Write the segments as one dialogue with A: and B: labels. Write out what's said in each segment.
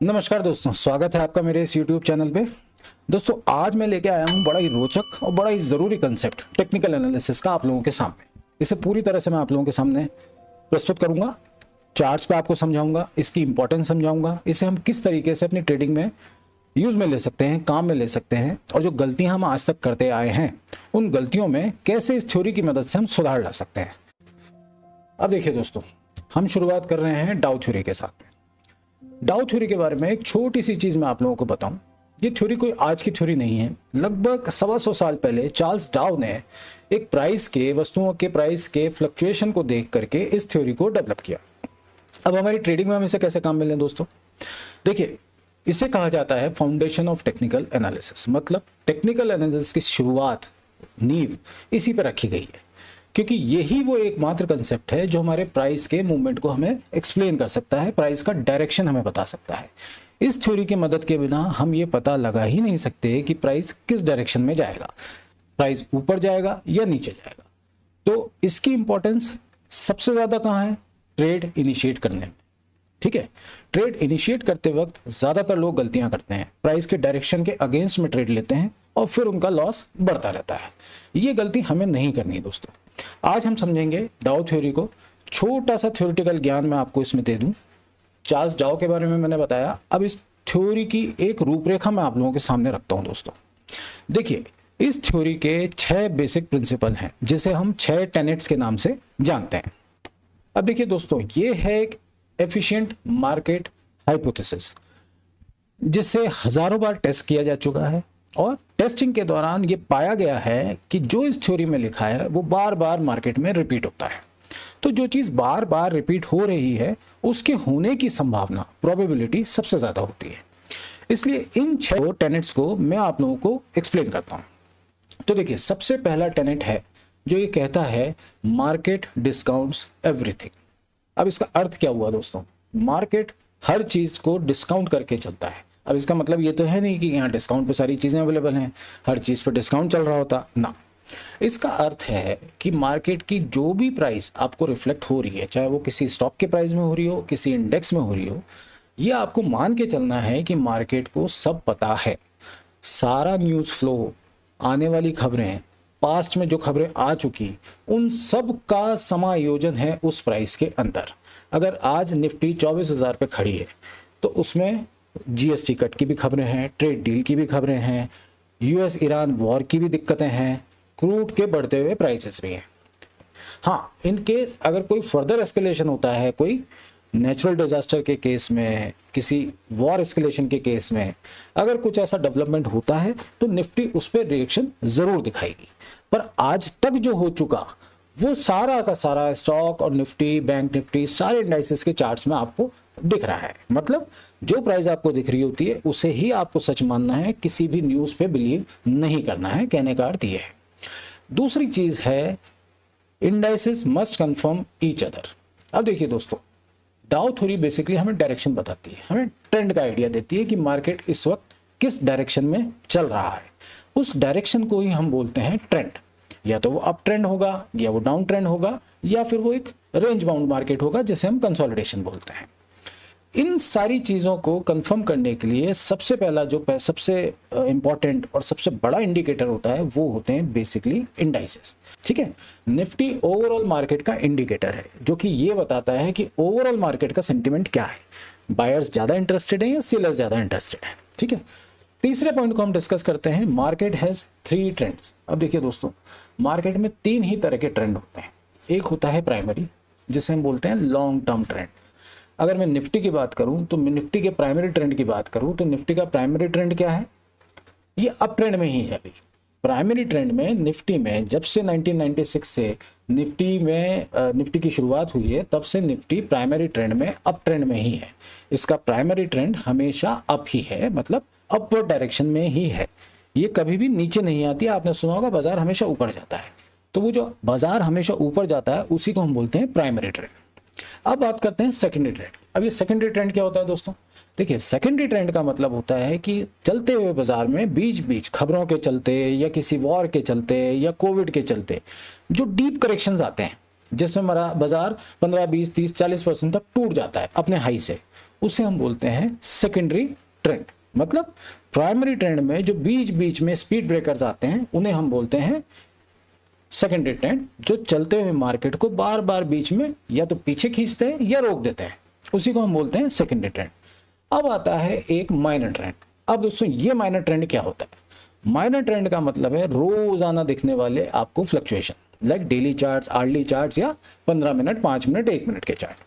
A: नमस्कार दोस्तों, स्वागत है आपका मेरे इस YouTube चैनल पे। दोस्तों आज मैं लेके आया हूँ बड़ा ही रोचक और बड़ा ही ज़रूरी कंसेप्ट टेक्निकल एनालिसिस का आप लोगों के सामने। इसे पूरी तरह से मैं आप लोगों के सामने प्रस्तुत करूंगा, चार्ट्स पे आपको समझाऊंगा, इसकी इंपॉर्टेंस समझाऊंगा, इसे हम किस तरीके से अपनी ट्रेडिंग में यूज़ में ले सकते हैं, काम में ले सकते हैं, और जो गलतियाँ हम आज तक करते आए हैं उन गलतियों में कैसे इस थ्योरी की मदद से हम सुधार ला सकते हैं। अब देखिए दोस्तों, हम शुरुआत कर रहे हैं डाउ थ्योरी के साथ। डाउ थ्योरी के बारे में एक छोटी सी चीज मैं आप लोगों को बताऊं। ये थ्योरी कोई आज की थ्योरी नहीं है। लगभग 125 साल पहले चार्ल्स डाउ ने एक प्राइस के, वस्तुओं के प्राइस के फ्लक्चुएशन को देख करके इस थ्योरी को डेवलप किया। अब हमारी ट्रेडिंग में हम इसे कैसे काम में लें दोस्तों? देखिए, इसे कहा जाता है फाउंडेशन ऑफ टेक्निकल एनालिसिस। मतलब टेक्निकल एनालिसिस की शुरुआत, नींव इसी पर रखी गई है, क्योंकि यही वो एकमात्र कंसेप्ट है जो हमारे प्राइस के मूवमेंट को हमें एक्सप्लेन कर सकता है, प्राइस का डायरेक्शन हमें बता सकता है। इस थ्योरी की मदद के बिना हम ये पता लगा ही नहीं सकते कि प्राइस किस डायरेक्शन में जाएगा, प्राइस ऊपर जाएगा या नीचे जाएगा। तो इसकी इंपॉर्टेंस सबसे ज्यादा कहाँ है? ट्रेड इनिशिएट करने में। ठीक है, ट्रेड इनिशिएट करते वक्त ज्यादातर लोग गलतियां करते हैं, प्राइस के डायरेक्शन के अगेंस्ट में ट्रेड लेते हैं और फिर उनका लॉस बढ़ता रहता है। ये गलती हमें नहीं करनी है दोस्तों। आज हम समझेंगे डाउ थ्योरी को। छोटा सा थ्योरेटिकल ज्ञान मैं आपको इसमें दे दूं। चार्ल्स डाउ के बारे में मैंने बताया, अब इस थ्योरी की एक रूपरेखा मैं आप लोगों के सामने रखता हूं दोस्तों। देखिए, इस थ्योरी के 6 बेसिक प्रिंसिपल हैं, जिसे हम 6 टेनेट्स के नाम से जानते हैं। अब देखिए दोस्तों, ये है एक एफिशिएंट मार्केट हाइपोथेसिस, जिसे हजारों बार टेस्ट किया जा चुका है, और टेस्टिंग के दौरान ये पाया गया है कि जो इस थ्योरी में लिखा है वो बार बार मार्केट में रिपीट होता है। तो जो चीज बार बार रिपीट हो रही है उसके होने की संभावना, प्रोबेबिलिटी सबसे ज्यादा होती है। इसलिए इन 6 टेनेट्स को मैं आप लोगों को एक्सप्लेन करता हूं। तो देखिए, सबसे पहला टेनेट है जो ये कहता है मार्केट डिस्काउंट्स एवरीथिंग। अब इसका अर्थ क्या हुआ दोस्तों? मार्केट हर चीज को डिस्काउंट करके चलता है। अब इसका मतलब ये तो है नहीं कि यहाँ डिस्काउंट पे सारी चीजें अवेलेबल हैं, हर चीज पे डिस्काउंट चल रहा होता ना। इसका अर्थ है कि मार्केट की जो भी प्राइस आपको रिफ्लेक्ट हो रही है, चाहे वो किसी स्टॉक के प्राइस में हो रही हो, किसी इंडेक्स में हो रही हो, ये आपको मान के चलना है कि मार्केट को सब पता है। सारा न्यूज फ्लो, आने वाली खबरें, पास्ट में जो खबरें आ चुकी, उन सब का समायोजन है उस प्राइस के अंदर। अगर आज निफ्टी 24,000 पे खड़ी है तो उसमें जीएसटी कट की भी खबरें हैं, ट्रेड डील की भी खबरें हैं, यूएस ईरान वॉर की भी दिक्कतें हैं, क्रूड के बढ़ते हुए प्राइसेस भी हैं। हाँ, इन केस अगर कोई फर्दर एस्केलेशन होता है, कोई नेचुरल डिजास्टर के केस में, किसी वॉर एस्केलेशन के केस में अगर कुछ ऐसा डेवलपमेंट होता है तो निफ्टी उस पर रिएक्शन जरूर दिखाएगी। पर आज तक जो हो चुका वो सारा का सारा स्टॉक और निफ्टी, बैंक निफ्टी, सारे इंडाइसेस के चार्ट्स में आपको दिख रहा है। मतलब जो प्राइस आपको दिख रही होती है उसे ही आपको सच मानना है, किसी भी न्यूज पे बिलीव नहीं करना है। कहने का अर्थ यह है। दूसरी चीज है, indices must confirm each other. अब देखिए दोस्तों, डाउ थ्योरी बेसिकली हमें डायरेक्शन बताती है, हमें ट्रेंड का आइडिया देती है कि मार्केट इस वक्त किस डायरेक्शन में चल रहा है। उस डायरेक्शन को ही हम बोलते हैं ट्रेंड। या तो वो अप ट्रेंड होगा, या वो डाउन ट्रेंड होगा, या फिर वो एक रेंज बाउंड मार्केट होगा जिसे हम कंसोलिडेशन बोलते हैं। इन सारी चीजों को कंफर्म करने के लिए सबसे पहला जो सबसे इंपॉर्टेंट और सबसे बड़ा इंडिकेटर होता है वो होते हैं बेसिकली इंडाइसेस। ठीक है, निफ्टी ओवरऑल मार्केट का इंडिकेटर है, जो कि ये बताता है कि ओवरऑल मार्केट का सेंटिमेंट क्या है, बायर्स ज्यादा इंटरेस्टेड है या सेलर्स ज्यादा इंटरेस्टेड है। ठीक है, तीसरे पॉइंट को हम डिस्कस करते हैं, मार्केट हैज 3 ट्रेंड्स। अब देखिए दोस्तों, मार्केट में 3 ही तरह के ट्रेंड होते हैं। एक होता है प्राइमरी, जिसे हम बोलते हैं लॉन्ग टर्म ट्रेंड। अगर मैं निफ्टी की बात करूं तो मैं निफ्टी के प्राइमरी ट्रेंड की बात करूं तो निफ्टी का प्राइमरी ट्रेंड क्या है? ये अप ट्रेंड में ही है। अभी प्राइमरी ट्रेंड में निफ्टी में जब से 1996 से निफ्टी की शुरुआत हुई है, तब से निफ्टी प्राइमरी ट्रेंड में अप ट्रेंड में ही है। इसका प्राइमरी ट्रेंड हमेशा अप ही है, मतलब अपवर्ड डायरेक्शन में ही है। ये कभी भी नीचे नहीं आती। आपने सुना होगा बाजार हमेशा ऊपर जाता है, तो वो जो बाजार हमेशा ऊपर जाता है उसी को हम बोलते हैं प्राइमरी ट्रेंड। अब बात करते हैं सेकेंडरी ट्रेंड। अब ये सेकेंडरी ट्रेंड क्या होता है दोस्तों? देखिए, सेकेंडरी ट्रेंड का मतलब होता है कि चलते हुए बाजार में बीच बीच खबरों के चलते, या किसी वॉर के चलते, या कोविड के चलते जो डीप करेक्शंस आते हैं, जिसमें हमारा बाजार 15, 20, 30, 40% तक टूट जाता है अपने हाई से, उसे हम बोलते हैं सेकेंडरी ट्रेंड। मतलब प्राइमरी ट्रेंड में जो बीच बीच में स्पीड ब्रेकर्स आते हैं उन्हें हम बोलते हैं सेकेंडरी ट्रेंड, जो चलते हुए मार्केट को बार बार बीच में या तो पीछे खींचते हैं या रोक देते हैं, उसी को हम बोलते हैं सेकेंडरी ट्रेंड। अब आता है एक माइनर ट्रेंड। अब दोस्तों ये माइनर ट्रेंड क्या होता है? माइनर ट्रेंड का मतलब है रोजाना दिखने वाले आपको fluctuation, like daily charts, early charts या 15 मिनट, 5 मिनट, 1 मिनट के चार्ट।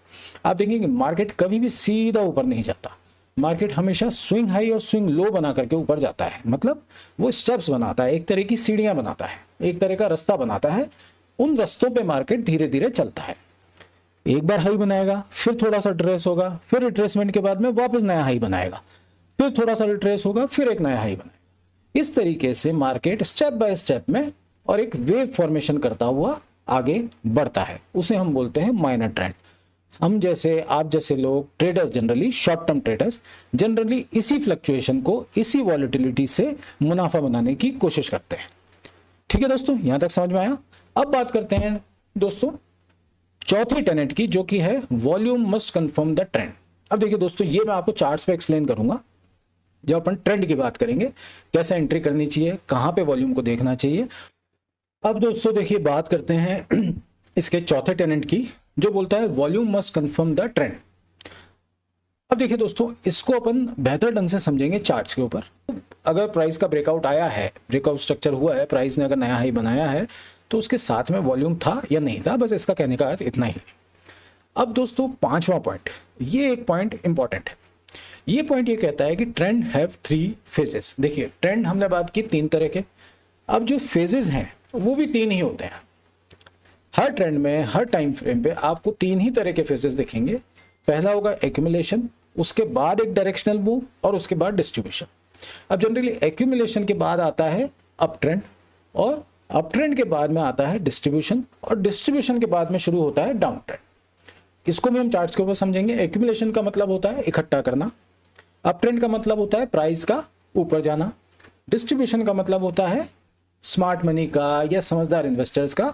A: आप देखेंगे मार्केट कभी भी सीधा ऊपर नहीं जाता, मार्केट हमेशा स्विंग हाई और स्विंग लो बना करके ऊपर जाता है। मतलब वो स्टेप्स बनाता है, एक तरह की सीढ़ियां बनाता है, एक तरह का रास्ता बनाता है। उन रास्तों पे मार्केट धीरे धीरे चलता है। एक बार हाई बनाएगा, फिर थोड़ा सा रिट्रेस होगा, फिर रिट्रेसमेंट के बाद में वापस नया हाई बनाएगा, फिर थोड़ा सा रिट्रेस होगा, फिर एक नया हाई बनाएगा। इस तरीके से मार्केट स्टेप बाय स्टेप में और एक वेव फॉर्मेशन करता हुआ आगे बढ़ता है, उसे हम बोलते हैं माइनर ट्रेंड। हम जैसे, आप जैसे लोग traders, generally short term traders, generally इसी फ्लक्चुएशन को, इसी वॉलेटिलिटी से मुनाफा बनाने की कोशिश करते हैं। ठीक है दोस्तों, यहां तक समझ में आया? अब बात करते हैं दोस्तों चौथी टेनेट की, जो कि है volume must confirm the trend. अब देखिए दोस्तों, ये मैं आपको चार्ट्स पे एक्सप्लेन करूंगा। जब अपन ट्रेंड की बात करेंगे, कैसे एंट्री करनी चाहिए, कहां पे वॉल्यूम को देखना चाहिए। अब दोस्तों देखिए, बात करते हैं इसके चौथे टेनेंट की, जो बोलता है volume must confirm the trend. अब देखिए दोस्तों, इसको अपन बेहतर ढंग से समझेंगे चार्ट्स के ऊपर। अगर प्राइस का ब्रेकआउट आया है, ब्रेकआउट स्ट्रक्चर हुआ है, प्राइस ने अगर नया हाई बनाया है, तो उसके साथ में वॉल्यूम था या नहीं था, बस इसका कहने का अर्थ इतना ही। अब दोस्तों पांचवा पॉइंट, ये एक पॉइंट इंपॉर्टेंट है। ये पॉइंट ये कहता है कि ट्रेंड हैव 3 फेजेस। देखिए, ट्रेंड हमने बात की 3 तरह के, अब जो फेजेस हैं वो भी 3 ही होते हैं। हर ट्रेंड में, हर टाइम फ्रेम पे आपको 3 ही तरह के फेजेस दिखेंगे। पहला होगा एक्यूमुलेशन, उसके बाद एक डायरेक्शनल मूव और उसके बाद डिस्ट्रीब्यूशन। अब जनरली एक्यूमुलेशन के बाद आता है अप ट्रेंड, और अप ट्रेंड के बाद में आता है डिस्ट्रीब्यूशन, और डिस्ट्रीब्यूशन के बाद में शुरू होता है डाउन ट्रेंड। इसको भी हम चार्ट्स के ऊपर समझेंगे। एक्यूमुलेशन का मतलब होता है इकट्ठा करना, अप ट्रेंड का मतलब होता है प्राइस का ऊपर जाना, डिस्ट्रीब्यूशन का मतलब होता है स्मार्ट मनी का या समझदार इन्वेस्टर्स का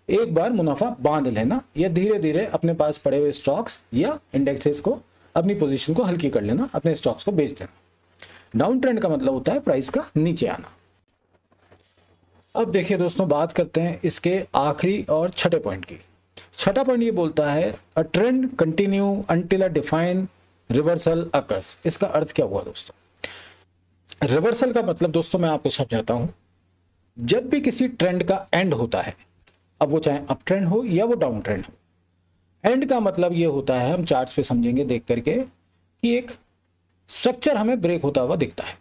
A: एक बार मुनाफा बांध लेना, या धीरे धीरे अपने पास पड़े हुए स्टॉक्स या इंडेक्सेस को, अपनी पोजीशन को हल्की कर लेना, अपने स्टॉक्स को बेच देना। डाउन ट्रेंड का मतलब होता है प्राइस का नीचे आना। अब देखिए दोस्तों, बात करते हैं इसके आखिरी और छठे पॉइंट की। छठा पॉइंट ये बोलता है a trend continue until a define reversal occurs. इसका अर्थ क्या हुआ दोस्तों? रिवर्सल का मतलब दोस्तों मैं आपको समझाता हूं। जब भी किसी ट्रेंड का एंड होता है, अब वो चाहे अप ट्रेंड हो या वो डाउन ट्रेंड हो, एंड का मतलब ये होता है, हम चार्ट्स पे समझेंगे देख करके, कि एक स्ट्रक्चर हमें ब्रेक होता हुआ दिखता है।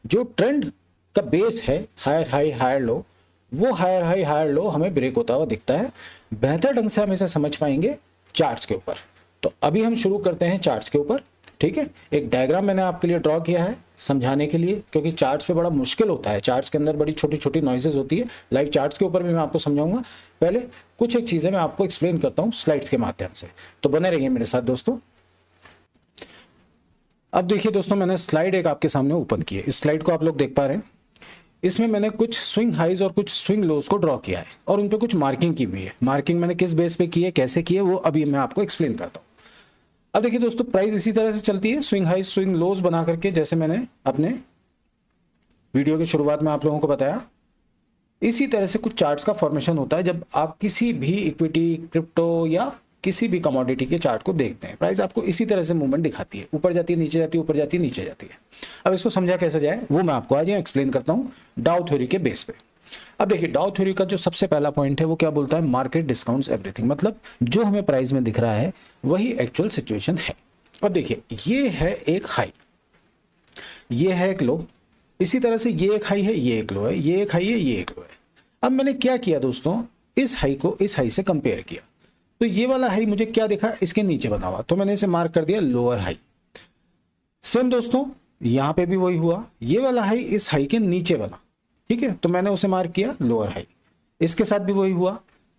A: जो ट्रेंड का बेस है, हायर हाई हायर लो, वो हायर हाई हायर लो हमें ब्रेक होता हुआ दिखता है। बेहतर ढंग से हम इसे समझ पाएंगे चार्ट्स के ऊपर। तो अभी हम शुरू करते हैं चार्ट्स के ऊपर। ठीक है, एक डायग्राम मैंने आपके लिए ड्रॉ किया है समझाने के लिए, क्योंकि चार्ट्स पे बड़ा मुश्किल होता है, चार्ट्स के अंदर बड़ी छोटी छोटी नॉइजेस होती है। लाइव चार्ट्स के ऊपर भी मैं आपको समझाऊंगा। पहले कुछ एक चीजें मैं आपको एक्सप्लेन करता हूं स्लाइड्स के माध्यम से, तो बने रहिए मेरे साथ दोस्तों। अब देखिए दोस्तों, मैंने स्लाइड एक आपके सामने ओपन की है। इस स्लाइड को आप लोग देख पा रहे हैं। इसमें मैंने कुछ स्विंग हाइज और कुछ स्विंग लोज को ड्रॉ किया है, और उन पे कुछ मार्किंग की हुई है। मार्किंग मैंने किस बेस पे की है, कैसे की है, वो अभी मैं आपको एक्सप्लेन करता हूँ। अब देखिए दोस्तों, प्राइस इसी तरह से चलती है, स्विंग हाई स्विंग लोज बना करके, जैसे मैंने अपने वीडियो की शुरुआत में आप लोगों को बताया। इसी तरह से कुछ चार्ट्स का फॉर्मेशन होता है जब आप किसी भी इक्विटी, क्रिप्टो या किसी भी कमोडिटी के चार्ट को देखते हैं। प्राइस आपको इसी तरह से मूवमेंट दिखाती है, ऊपर जाती है, नीचे जाती है, ऊपर जाती है, नीचे जाती है। अब इसको समझा कैसे जाए वो मैं आपको आज एक्सप्लेन करता हूँ डाउ थ्योरी के बेस पे। अब देखिए, डाउ थ्योरी का जो सबसे पहला पॉइंट है वो क्या बोलता है, मार्केट डिस्काउंट्स एवरीथिंग। मतलब जो हमें प्राइस में दिख रहा है वही एक्चुअल सिचुएशन है। अब देखिए, ये है एक हाई, ये है एक लो, इसी तरह से ये एक हाई है, ये एक लो है, ये एक हाई है, ये एक लो है। अब मैंने क्या किया दोस्तों, इस हाई को इस हाई से कंपेयर किया, तो ये वाला हाई मुझे क्या दिखा, इसके नीचे बना हुआ, तो मैंने इसे मार्क कर दिया लोअर हाई। सेम दोस्तों यहां पे भी वही हुआ, ये वाला हाई इस हाई के नीचे बना, ठीक है, तो मैंने उसे मार्क किया लोअर हाई। इसके साथ भी वही हुआ,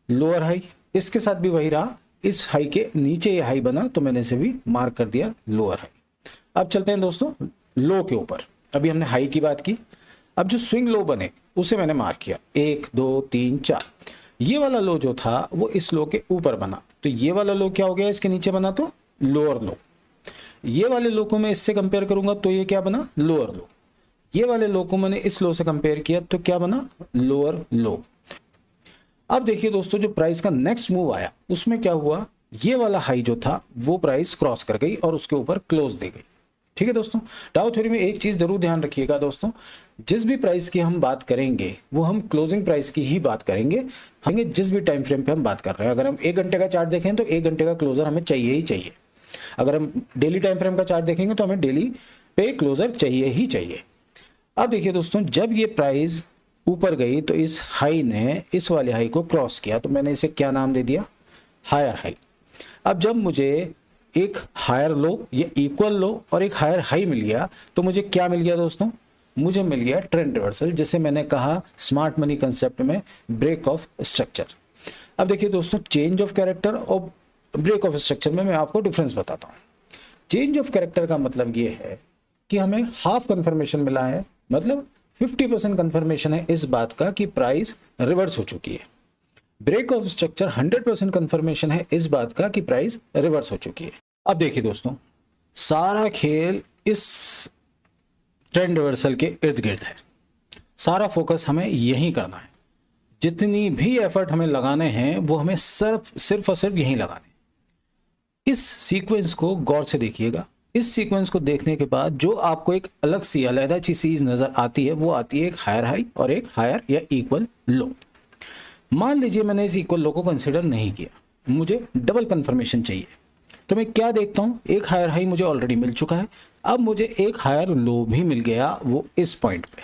A: लोअर हाई, इसके साथ भी वही रहा, इस हाई के नीचे ये हाई बना, तो मैंने इसे भी मार्क कर दिया लोअर हाई। अब चलते हैं दोस्तों लो के ऊपर। अभी हमने हाई की बात की, अब जो स्विंग लो बने उसे मैंने मार्क किया, 1 2 3 4। ये वाला लो जो था वो इस लो के ऊपर बना, तो ये वाला लो क्या हो गया, इसके नीचे बना तो लोअर लो। ये वाले लो को मैं इससे कंपेयर करूंगा तो ये क्या बना, लोअर लो। ये वाले लो को मैंने इस लो से कंपेयर किया तो क्या बना, लोअर लो। अब देखिए दोस्तों, जो प्राइस का नेक्स्ट मूव आया उसमें क्या हुआ, ये वाला हाई जो था वो प्राइस क्रॉस कर गई और उसके ऊपर क्लोज दे गई। ठीक है दोस्तों, डाउ थ्योरी में एक चीज जरूर ध्यान रखिएगा दोस्तों, जिस भी प्राइस की हम बात करेंगे वो हम क्लोजिंग प्राइस की ही बात करेंगे, हमें जिस भी टाइम फ्रेम पे हम बात कर रहे हैं। अगर हम 1 घंटे का चार्ट देखें तो 1 घंटे का क्लोजर हमें चाहिए ही चाहिए। अगर हम डेली टाइम फ्रेम का चार्ट देखेंगे तो हमें डेली पे क्लोजर चाहिए ही चाहिए। अब देखिए दोस्तों, जब ये प्राइस ऊपर गई तो इस हाई ने इस वाले हाई को क्रॉस किया, तो मैंने इसे क्या नाम दे दिया, हायर हाई। अब जब मुझे एक हायर लो, ये इक्वल लो और एक हायर हाई मिल गया, तो मुझे क्या मिल गया दोस्तों, मुझे मिल गया ट्रेंड रिवर्सल, जिसे मैंने कहा स्मार्ट मनी कंसेप्ट में ब्रेक ऑफ स्ट्रक्चर। अब देखिए दोस्तों, चेंज ऑफ कैरेक्टर और ब्रेक ऑफ स्ट्रक्चर में मैं आपको डिफरेंस बताता हूँ। चेंज ऑफ कैरेक्टर का मतलब ये है कि हमें हाफ कंफर्मेशन मिला है, मतलब 50% कंफर्मेशन है इस बात का कि प्राइस रिवर्स हो चुकी है। ब्रेक ऑफ स्ट्रक्चर 100% कंफर्मेशन है इस बात का कि प्राइस रिवर्स हो चुकी है। अब देखिए दोस्तों, सारा खेल इस ट्रेंड रिवर्सल के इर्द गिर्द है, सारा फोकस हमें यही करना है। जितनी भी एफर्ट हमें लगाने हैं वो हमें सिर्फ और सिर्फ यहीं लगाने। इस सीक्वेंस को गौर से देखिएगा। इस सीक्वेंस को देखने के बाद जो आपको एक अलग सी अलग चीज नजर आती है वो आती है एक हायर हाई और एक हायर या इक्वल लो। मान लीजिए मैंने इस इक्वल लो को कंसिडर नहीं किया, मुझे डबल कंफर्मेशन चाहिए, तो मैं क्या देखता हूं, एक हायर हाई मुझे ऑलरेडी मिल चुका है, अब मुझे एक हायर लो भी मिल गया, वो इस पॉइंट पे।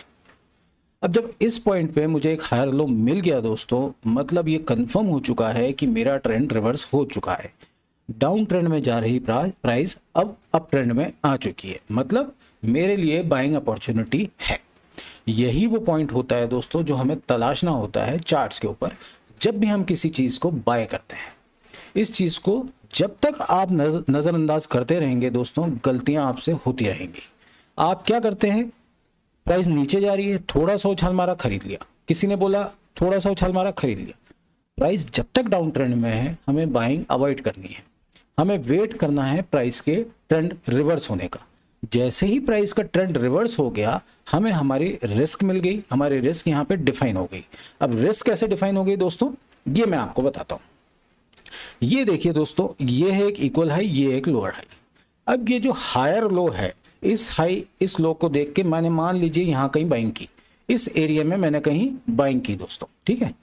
A: अब जब इस पॉइंट पे मुझे एक हायर लो मिल गया दोस्तों, मतलब ये कंफर्म हो चुका है कि मेरा ट्रेंड रिवर्स हो चुका है। डाउन ट्रेंड में जा रही प्राइस अब अप ट्रेंड में आ चुकी है, मतलब मेरे लिए बाइंग अपॉर्चुनिटी है। यही वो पॉइंट होता है दोस्तों जो हमें तलाशना होता है चार्ट्स के ऊपर जब भी हम किसी चीज को बाय करते हैं। इस चीज को जब तक आप नजरअंदाज करते रहेंगे दोस्तों, गलतियां आपसे होती रहेंगी। आप क्या करते हैं, प्राइस नीचे जा रही है, थोड़ा सा उछाल मारा, खरीद लिया। किसी ने बोला थोड़ा सा उछाल मारा, खरीद लिया। प्राइस जब तक डाउन ट्रेंड में है हमें बाइंग अवॉइड करनी है, हमें वेट करना है प्राइस के ट्रेंड रिवर्स होने का। जैसे ही प्राइस का ट्रेंड रिवर्स हो गया, हमें हमारी रिस्क मिल गई, हमारी रिस्क यहाँ पे डिफाइन हो गई। अब रिस्क कैसे डिफाइन हो गई दोस्तों, ये मैं आपको बताता हूं। ये देखिए दोस्तों, ये है एक इक्वल हाई, ये एक लोअर हाई। अब ये जो हायर लो है, इस हाई इस लो को देख के मैंने मान लीजिए यहां कहीं बाइंग की, इस एरिया में मैंने कहीं बाइंग की दोस्तों, ठीक है।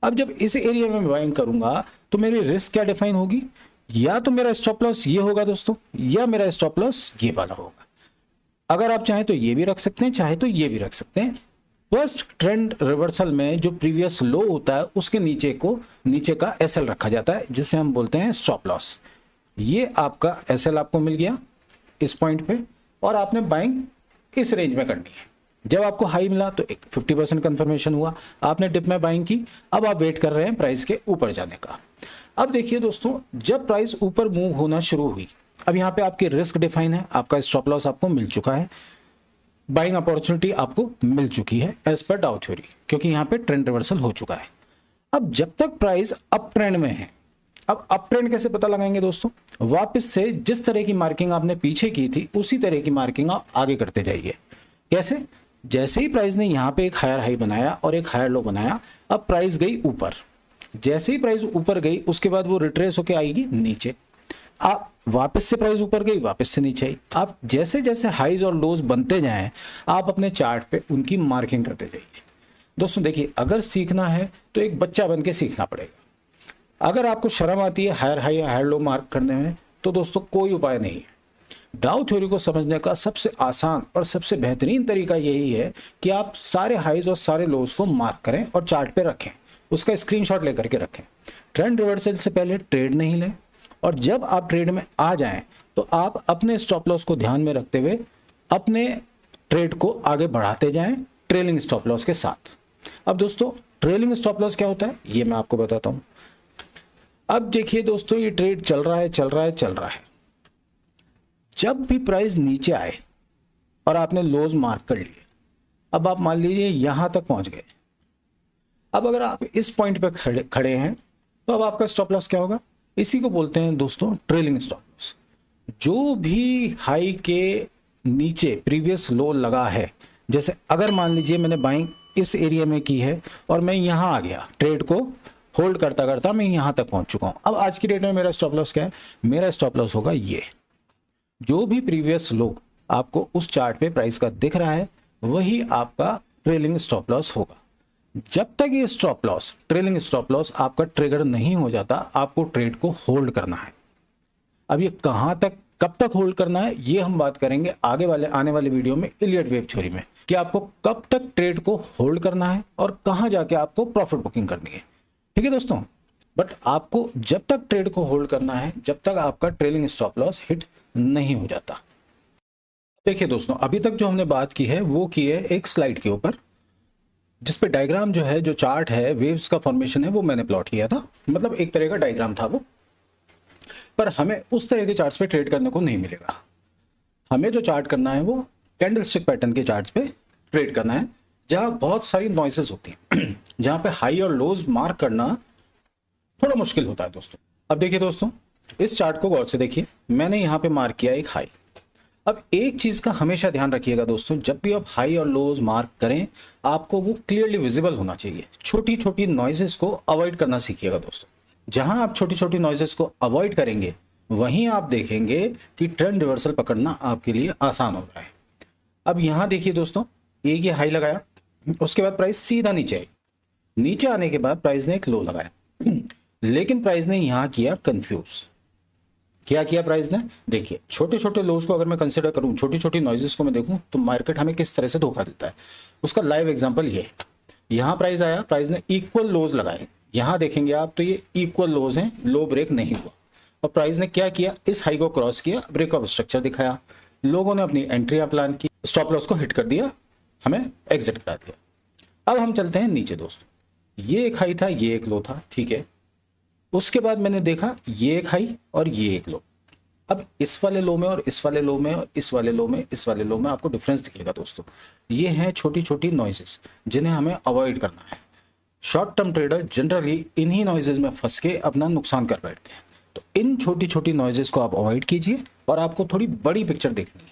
A: अब जब इस एरिया में बाइंग करूंगा तो मेरी रिस्क क्या डिफाइन होगी, या तो मेरा स्टॉप लॉस ये होगा दोस्तों, या मेरा स्टॉप लॉस ये वाला होगा। अगर आप चाहें तो ये भी रख सकते हैं, चाहे तो ये भी रख सकते हैं। फर्स्ट ट्रेंड रिवर्सल में जो प्रीवियस लो होता है उसके नीचे का एसएल रखा जाता है, जिसे हम बोलते हैं स्टॉप लॉस। ये आपका एसएल आपको मिल गया इस पॉइंट पे, और आपने बाइंग इस रेंज में करनी है। जब आपको हाई मिला तो एक 50% कंफर्मेशन हुआ, आपने डिप में बाइंग की, अब आप वेट कर रहे हैं प्राइस के ऊपर जाने का। अब देखिए दोस्तों, जब प्राइस ऊपर मूव होना शुरू हुई, अब यहाँ पे आपकी रिस्क डिफाइन है, आपका स्टॉप लॉस आपको मिल चुका है, बाइंग अपॉर्चुनिटी आपको मिल चुकी है एज पर डाउ थ्योरी, क्योंकि यहाँ पे ट्रेंड रिवर्सल हो चुका है। अब जब तक प्राइस अप ट्रेंड में है, अब अप ट्रेंड कैसे पता लगाएंगे दोस्तों, वापस से जिस तरह की मार्किंग आपने पीछे की थी उसी तरह की मार्किंग आप आगे करते जाइए। कैसे, जैसे ही प्राइस ने यहाँ पे एक हायर हाई बनाया और एक हायर लो बनाया, अब प्राइस गई ऊपर। जैसे ही प्राइस ऊपर गई उसके बाद वो रिट्रेस होके आएगी नीचे, आप वापस से प्राइस ऊपर गई, वापस से नीचे आई। आप जैसे जैसे हाईज और लोज बनते जाएं, आप अपने चार्ट पे उनकी मार्किंग करते जाइए। दोस्तों देखिए, अगर सीखना है तो एक बच्चा बन के सीखना पड़ेगा। अगर आपको शर्म आती है higher high higher low mark करने में, तो दोस्तों कोई उपाय नहीं है। डाउ थ्योरी को समझने का सबसे आसान और सबसे बेहतरीन तरीका यही है कि आप सारे हाईज और सारे लोज को मार्क करें और चार्ट पे रखें, उसका स्क्रीनशॉट लेकर के रखें। ट्रेंड रिवर्सल से पहले ट्रेड नहीं लें, और जब आप ट्रेड में आ जाएं तो आप अपने स्टॉप लॉस को ध्यान में रखते हुए अपने ट्रेड को आगे बढ़ाते जाएं ट्रेलिंग स्टॉप लॉस के साथ। अब दोस्तों, ट्रेलिंग स्टॉप लॉस क्या होता है ये मैं आपको बताता हूं। अब देखिए दोस्तों, ये ट्रेड चल रहा है। जब भी प्राइस नीचे आए और आपने लोज मार्क कर लिए, अब आप मान लीजिए यहां तक पहुंच गए, अब अगर आप इस पॉइंट पे खड़े हैं तो अब आपका स्टॉप लॉस क्या होगा? इसी को बोलते हैं दोस्तों ट्रेलिंग स्टॉप लॉस। जो भी हाई के नीचे प्रीवियस लो लगा है, जैसे अगर मान लीजिए मैंने बाइंग इस एरिया में की है और मैं यहां आ गया, ट्रेड को होल्ड करता करता मैं यहां तक पहुंच चुका हूं। अब आज की डेट में मेरा स्टॉप लॉस क्या है? मेरा स्टॉप लॉस होगा ये, जो भी प्रीवियस लो आपको उस चार्ट पे प्राइस का दिख रहा है वही आपका ट्रेलिंग स्टॉप लॉस होगा। जब तक ये stop loss, trailing stop loss आपका ट्रिगर नहीं हो जाता, आपको ट्रेड को होल्ड करना है। अब ये कहां तक, कब तक होल्ड करना है, ये हम बात करेंगे आने वाले वीडियो में इलियट वेव थ्योरी में, कि आपको कब तक ट्रेड को होल्ड करना है और कहां जाके आपको प्रॉफिट बुकिंग करनी है। ठीक है दोस्तों, बट आपको जब तक ट्रेड को होल्ड करना है, जब तक आपका ट्रेलिंग स्टॉप लॉस हिट नहीं हो जाता। देखिए दोस्तों, अभी तक जो हमने बात की है वो की है एक स्लाइड के ऊपर, जिसपे डायग्राम जो है, जो चार्ट है, वेव्स का फॉर्मेशन है, वो मैंने प्लॉट किया था। मतलब एक तरह का डायग्राम था वो, पर हमें उस तरह के चार्ट्स पे ट्रेड करने को नहीं मिलेगा। हमें जो चार्ट करना है वो कैंडलस्टिक पैटर्न के चार्ट्स पे ट्रेड करना है, जहां बहुत सारी नॉइसेस होती हैं जहां पे हाई और लोज मार्क करना थोड़ा मुश्किल होता है दोस्तों। अब देखिए दोस्तों, इस चार्ट को गौर से देखिए, मैंने यहां पे मार्क किया एक हाई। अब एक चीज का हमेशा ध्यान रखिएगा दोस्तों, जब भी आप हाई और लोज मार्क करें, आपको वो क्लियरली विजिबल होना चाहिए। छोटी छोटी नॉइजेस को अवॉइड करना सीखिएगा दोस्तों। जहां आप छोटी छोटी नॉइजेस को अवॉइड करेंगे, वहीं आप देखेंगे कि ट्रेंड रिवर्सल पकड़ना आपके लिए आसान हो रहा है। अब यहां देखिए दोस्तों, एक ये हाई लगाया, उसके बाद प्राइस सीधा नीचे आई। नीचे आने के बाद प्राइस ने एक लो लगाया, लेकिन प्राइस ने यहां किया कंफ्यूज। क्या किया प्राइस ने? देखिए, छोटे छोटे लोज को अगर मैं कंसीडर करूं, छोटी छोटी नॉइजेस को मैं देखूं, तो मार्केट हमें किस तरह से धोखा देता है, उसका लाइव एग्जांपल ये है। यहां प्राइस आया, प्राइस ने इक्वल लोज लगाए, यहां देखेंगे आप तो ये इक्वल लोज हैं, लो ब्रेक नहीं हुआ। और प्राइस ने क्या किया? इस हाई को क्रॉस किया, ब्रेकअप स्ट्रक्चर दिखाया, लोगों ने अपनी एंट्रियां प्लान की, स्टॉप लॉस को हिट कर दिया, हमें एग्जिट करा दिया। अब हम चलते हैं नीचे दोस्तों। ये एक हाई था, ये एक लो था, ठीक है। उसके बाद मैंने देखा ये एक हाई और ये एक लो। अब इस वाले लो में और इस वाले लो में और इस वाले लो में, इस वाले लो में आपको डिफरेंस दिखेगा दोस्तों। ये हैं छोटी छोटी नॉइजेस जिन्हें हमें अवॉइड करना है। शॉर्ट टर्म ट्रेडर जनरली इन्हीं नॉइजेस में फंस के अपना नुकसान कर बैठते हैं। तो इन छोटी छोटी नॉइजेस को आप अवॉइड कीजिए और आपको थोड़ी बड़ी पिक्चर देखनी है।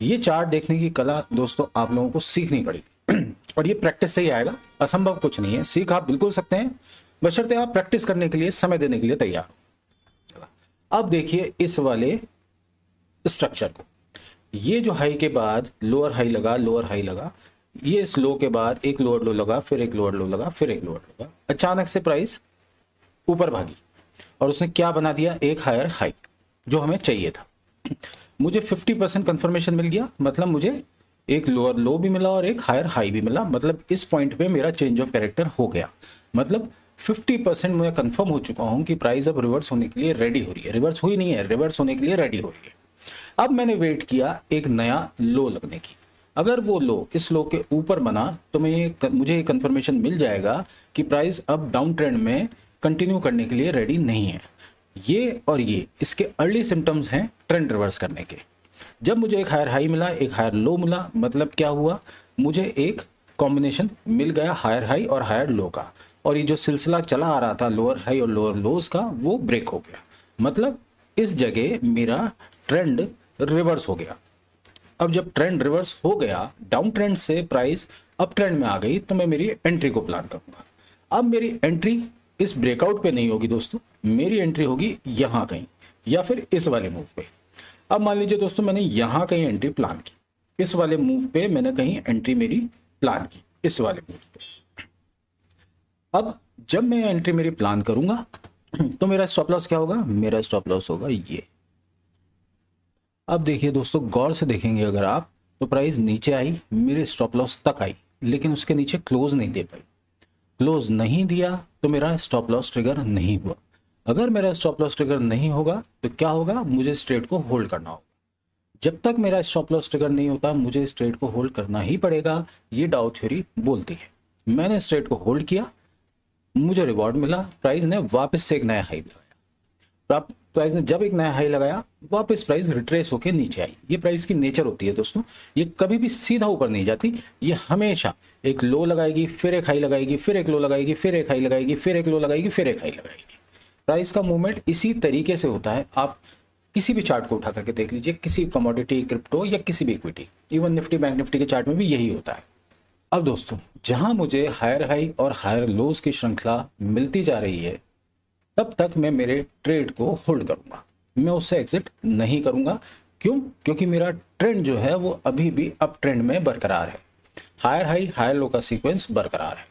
A: ये चार्ट देखने की कला दोस्तों आप लोगों को सीखनी पड़ेगी और ये प्रैक्टिस से ही आएगा, असंभव कुछ नहीं है। सीख आप बिल्कुल सकते हैं, बशर्ते आप प्रैक्टिस करने के लिए, समय देने के लिए तैयार हो। अब देखिए इस वाले स्ट्रक्चर को, ये जो हाई के बाद लोअर हाई लगा, लोअर हाई लगा, ये इस लो के बाद एक लोअर लो लगा, फिर एक लोअर लो लगा, फिर एक लोअर लगा, अचानक से प्राइस ऊपर भागी और उसने क्या बना दिया? एक हायर हाई, जो हमें चाहिए था। मुझे 50% कंफर्मेशन मिल गया, मतलब मुझे एक लोअर लो भी मिला और एक हायर हाई भी मिला। मतलब इस पॉइंट पे मेरा चेंज ऑफ कैरेक्टर हो गया। मतलब 50% मुझे कंफर्म हो चुका हूं कि प्राइस अब रिवर्स होने के लिए रेडी हो रही है। रिवर्स हुई नहीं है, रिवर्स होने के लिए रेडी हो रही है। अब मैंने वेट किया एक नया लो लगने की। अगर वो लो इस लो के ऊपर बना तो मुझे ये कंफर्मेशन मिल जाएगा कि प्राइस अब डाउन ट्रेंड में कंटिन्यू करने के लिए रेडी नहीं है। ये और ये इसके अर्ली सिम्टम्स हैं ट्रेंड रिवर्स करने के। जब मुझे एक हायर हाई मिला, एक हायर लो मिला, मतलब क्या हुआ? मुझे एक कॉम्बिनेशन मिल गया हायर हाई और हायर लो का, और ये जो सिलसिला चला आ रहा था लोअर हाई और लोअर लोज का, वो ब्रेक हो गया। मतलब इस जगह मेरा ट्रेंड रिवर्स हो गया। अब जब ट्रेंड रिवर्स हो गया, डाउन ट्रेंड से प्राइस अप ट्रेंड में आ गई, तो मैं मेरी एंट्री को प्लान करूंगा। अब मेरी एंट्री इस ब्रेकआउट पे नहीं होगी दोस्तों, मेरी एंट्री होगी यहां कहीं या फिर इस वाले मूव पे। अब मान लीजिए दोस्तों मैंने यहां कहीं एंट्री प्लान की, इस वाले मूव पे मैंने कहीं एंट्री मेरी प्लान की, इस वाले मूव पे। अब जब मैं एंट्री मेरी प्लान करूंगा तो मेरा स्टॉप लॉस क्या होगा? मेरा स्टॉप लॉस होगा ये। अब देखिए दोस्तों, गौर से देखेंगे अगर आप, तो प्राइस नीचे आई, मेरे स्टॉप लॉस तक आई, लेकिन उसके नीचे क्लोज नहीं दे पाई। क्लोज नहीं दिया तो मेरा स्टॉप लॉस ट्रिगर नहीं हुआ। अगर मेरा स्टॉप लॉस ट्रिगर नहीं होगा तो क्या होगा? मुझे इस ट्रेड को होल्ड करना होगा। जब तक मेरा स्टॉप लॉस ट्रिगर नहीं होता, मुझे इस ट्रेड को होल्ड करना ही पड़ेगा। ये डाउ थ्योरी बोलती है। मैंने इस ट्रेड को होल्ड किया, मुझे रिवॉर्ड मिला, प्राइस ने वापस से एक नया हाई लगाया। प्राइस ने जब एक नया हाई लगाया, वापस प्राइस रिट्रेस होकर नीचे आई। ये प्राइस की नेचर होती है दोस्तों, ये कभी भी सीधा ऊपर नहीं जाती, ये हमेशा एक लो लगाएगी, फिर एक हाई लगाएगी, फिर एक लो लगाएगी, फिर एक हाई लगाएगी, फिर एक लो लगाएगी, फिर एक हाई लगाएगी। प्राइस का मूवमेंट इसी तरीके से होता है। आप किसी भी चार्ट को उठा करके देख लीजिए, किसी कमोडिटी, क्रिप्टो या किसी भी equity, even Nifty bank Nifty के चार्ट में भी यही होता है। अब दोस्तों, जहां मुझे हायर हाई और हायर लोज की श्रृंखला मिलती जा रही है, तब तक मैं मेरे ट्रेड को होल्ड करूंगा, मैं उससे एग्जिट नहीं करूंगा। क्यों? क्योंकि मेरा ट्रेंड जो है वो अभी भी अप ट्रेंड में बरकरार है, हायर हाई हायर लो का सीक्वेंस बरकरार है,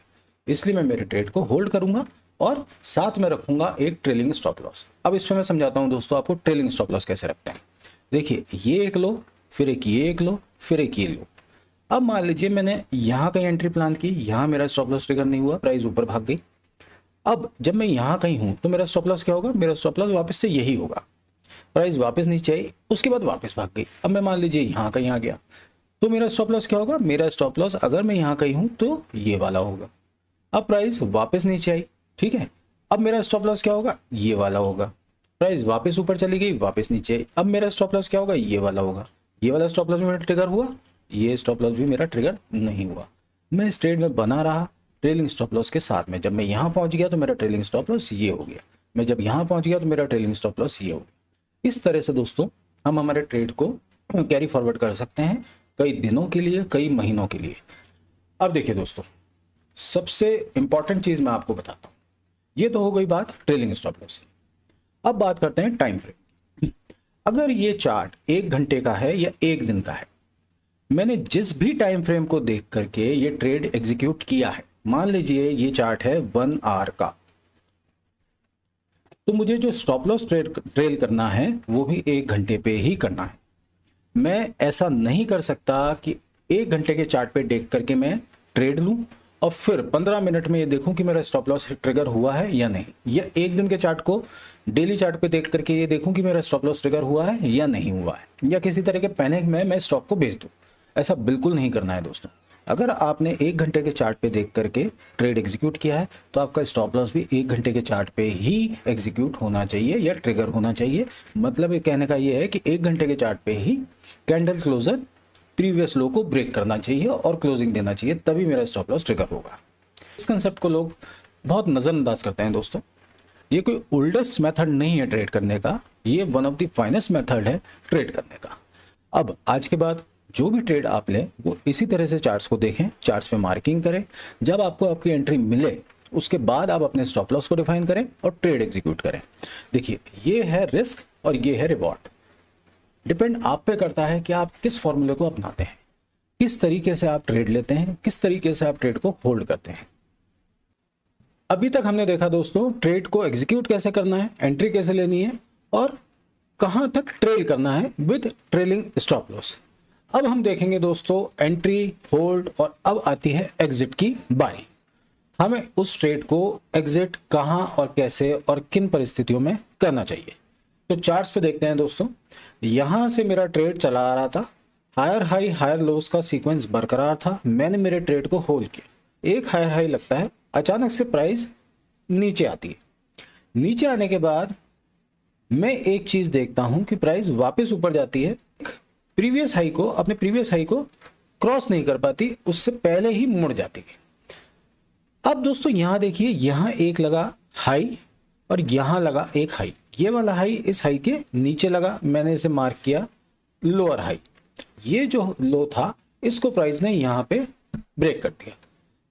A: इसलिए मैं मेरे ट्रेड को होल्ड करूंगा और साथ में रखूंगा एक ट्रेलिंग स्टॉप लॉस। अब इसमें मैं समझाता हूं दोस्तों आपको ट्रेलिंग स्टॉप लॉस कैसे रखते हैं। देखिए, ये एक लो, फिर एक ये एक लो, फिर एक ये लो। अब मान लीजिए मैंने यहाँ कहीं एंट्री प्लान की, यहाँ मेरा स्टॉप लॉस ट्रिगर नहीं हुआ, प्राइस ऊपर भाग गई। अब जब मैं यहाँ कहीं हूं तो मेरा स्टॉप लॉस क्या होगा? मेरा स्टॉप लॉस वापस से यही होगा, प्राइस वापस नीचे आई, उसके बाद वापस भाग गई। अब मैं मान लीजिए यहाँ कहीं आ गया तो मेरा स्टॉप लॉस क्या होगा? मेरा स्टॉप लॉस अगर मैं यहाँ कहीं हूं तो ये वाला होगा। अब प्राइस वापस नीचे आई, ठीक है, अब मेरा स्टॉप लॉस क्या होगा? ये वाला होगा। प्राइस वापस ऊपर चली गई, वापस नीचे आई, अब मेरा स्टॉप लॉस क्या होगा? ये वाला होगा। ये वाला स्टॉप लॉस मेरा ट्रिगर हुआ, ये स्टॉप लॉस भी मेरा ट्रिगर नहीं हुआ। मैं इस ट्रेड में बना रहा ट्रेलिंग स्टॉप लॉस के साथ में। जब मैं यहाँ पहुंच गया तो मेरा ट्रेलिंग स्टॉप लॉस ये हो गया, मैं जब यहाँ पहुंच गया तो मेरा ट्रेलिंग स्टॉप लॉस ये हो गया। इस तरह से दोस्तों हम हमारे ट्रेड को कैरी फॉरवर्ड कर सकते हैं कई दिनों के लिए, कई महीनों के लिए। अब देखिए दोस्तों, सबसे इंपॉर्टेंट चीज मैं आपको बताता हूं, ये तो हो गई बात ट्रेलिंग स्टॉप लॉस की। अब बात करते हैं टाइम फ्रेम। अगर ये चार्ट 1 घंटे का है या 1 दिन का है, मैंने जिस भी टाइम फ्रेम को देख करके ये ट्रेड एग्जीक्यूट किया है, मान लीजिए ये चार्ट है 1 आवर का, तो मुझे जो स्टॉप लॉस ट्रेल करना है वो भी 1 घंटे पे ही करना है। मैं ऐसा नहीं कर सकता कि 1 घंटे के चार्ट पे देख करके मैं ट्रेड लूं और फिर 15 मिनट में ये देखूं कि मेरा स्टॉप लॉस ट्रिगर हुआ है या नहीं, या 1 दिन के चार्ट को डेली चार्ट पे देख करके ये देखूं कि मेरा स्टॉप लॉस ट्रिगर हुआ है या नहीं हुआ है, या किसी तरह के पैनिक में मैं स्टॉक को बेच दूं। ऐसा बिल्कुल नहीं करना है दोस्तों। अगर आपने 1 घंटे के चार्ट पे देख करके ट्रेड एग्जीक्यूट किया है तो आपका स्टॉप लॉस भी 1 घंटे के चार्ट पे ही एग्जीक्यूट होना चाहिए या ट्रिगर होना चाहिए। मतलब ये कहने का ये है कि 1 घंटे के चार्ट पे ही कैंडल क्लोजर प्रीवियस लो को ब्रेक करना चाहिए और क्लोजिंग देना चाहिए, तभी मेरा स्टॉप लॉस ट्रिगर होगा। इस कंसेप्ट को लोग बहुत नजरअंदाज करते हैं दोस्तों। ये कोई ओल्डेस्ट मेथड नहीं है ट्रेड करने का, ये one of the finest method है ट्रेड करने का। अब आज के बाद जो भी ट्रेड आप लें वो इसी तरह से चार्ट्स को देखें, चार्ट्स पे मार्किंग करें, जब आपको आपकी एंट्री मिले उसके बाद आप अपने स्टॉप लॉस को डिफाइन करें और ट्रेड एग्जीक्यूट करें। देखिए, ये है रिस्क और ये है रिवॉर्ड। डिपेंड आप पे करता है कि आप किस फॉर्मूले को अपनाते हैं, किस तरीके से आप ट्रेड लेते हैं, किस तरीके से आप ट्रेड को होल्ड करते हैं। अभी तक हमने देखा दोस्तों ट्रेड को एग्जीक्यूट कैसे करना है, एंट्री कैसे लेनी है और कहां तक ट्रेल करना है विद ट्रेलिंग स्टॉप लॉस। अब हम देखेंगे दोस्तों एंट्री, होल्ड और अब आती है एग्जिट की बारी। हमें उस ट्रेड को एग्जिट कहां और कैसे और किन परिस्थितियों में करना चाहिए। तो चार्ट्स पे देखते हैं दोस्तों। यहां से मेरा ट्रेड चला आ रहा था, हायर हाई हायर लोस का सीक्वेंस बरकरार था, मैंने मेरे ट्रेड को होल्ड किया, एक हायर हाई लगता है, अचानक से प्राइस नीचे आती है। नीचे आने के बाद मैं एक चीज देखता हूं कि प्राइस वापस ऊपर जाती है, प्रीवियस हाई को, अपने प्रीवियस हाई को क्रॉस नहीं कर पाती, उससे पहले ही मुड़ जाती है। अब दोस्तों यहां देखिए, यहां एक लगा हाई और यहां लगा एक हाई, ये वाला हाई इस हाई के नीचे लगा, मैंने इसे मार्क किया लोअर हाई। ये जो लो था इसको प्राइस ने यहां पे ब्रेक कर दिया।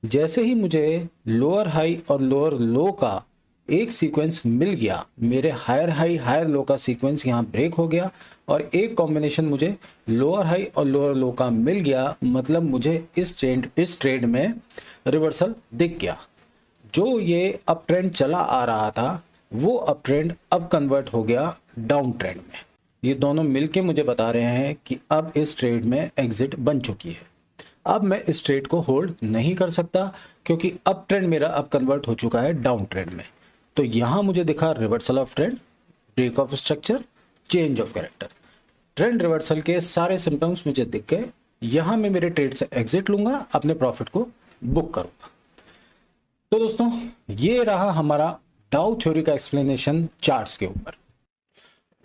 A: जैसे ही मुझे लोअर हाई और लोअर लो का एक सीक्वेंस मिल गया, मेरे हायर हाई हायर लो का सीक्वेंस यहाँ ब्रेक हो गया और एक कॉम्बिनेशन मुझे लोअर हाई और लोअर लो का मिल गया, मतलब मुझे इस ट्रेड में रिवर्सल दिख गया। जो ये अप ट्रेंड चला आ रहा था वो अप ट्रेंड अब कन्वर्ट हो गया डाउन ट्रेंड में। ये दोनों मिलके मुझे बता रहे हैं कि अब इस ट्रेड में एग्जिट बन चुकी है। अब मैं इस ट्रेड को होल्ड नहीं कर सकता क्योंकि अप ट्रेंड मेरा अब कन्वर्ट हो चुका है डाउन ट्रेंड में। तो यहां मुझे दिखा reversal of trend, break of structure, change of character. Trend reversal के सारे सिम्टम्स मुझे दिख गए। यहां मैं मेरे ट्रेड से एग्जिट लूंगा, अपने प्रॉफिट को बुक करूंगा। तो दोस्तों ये रहा हमारा डाउ थ्योरी का एक्सप्लेनेशन चार्ट्स के ऊपर।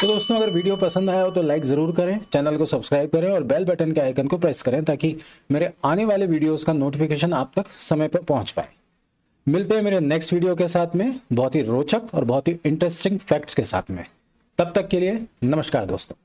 A: तो दोस्तों अगर वीडियो पसंद आया हो तो लाइक ज़रूर करें, चैनल को सब्सक्राइब करें और बेल बटन के आइकन को प्रेस करें ताकि मेरे आने वाले वीडियोस का नोटिफिकेशन आप तक समय पर पहुंच पाए। मिलते हैं मेरे नेक्स्ट वीडियो के साथ में बहुत ही रोचक और बहुत ही इंटरेस्टिंग फैक्ट्स के साथ में। तब तक के लिए नमस्कार दोस्तों।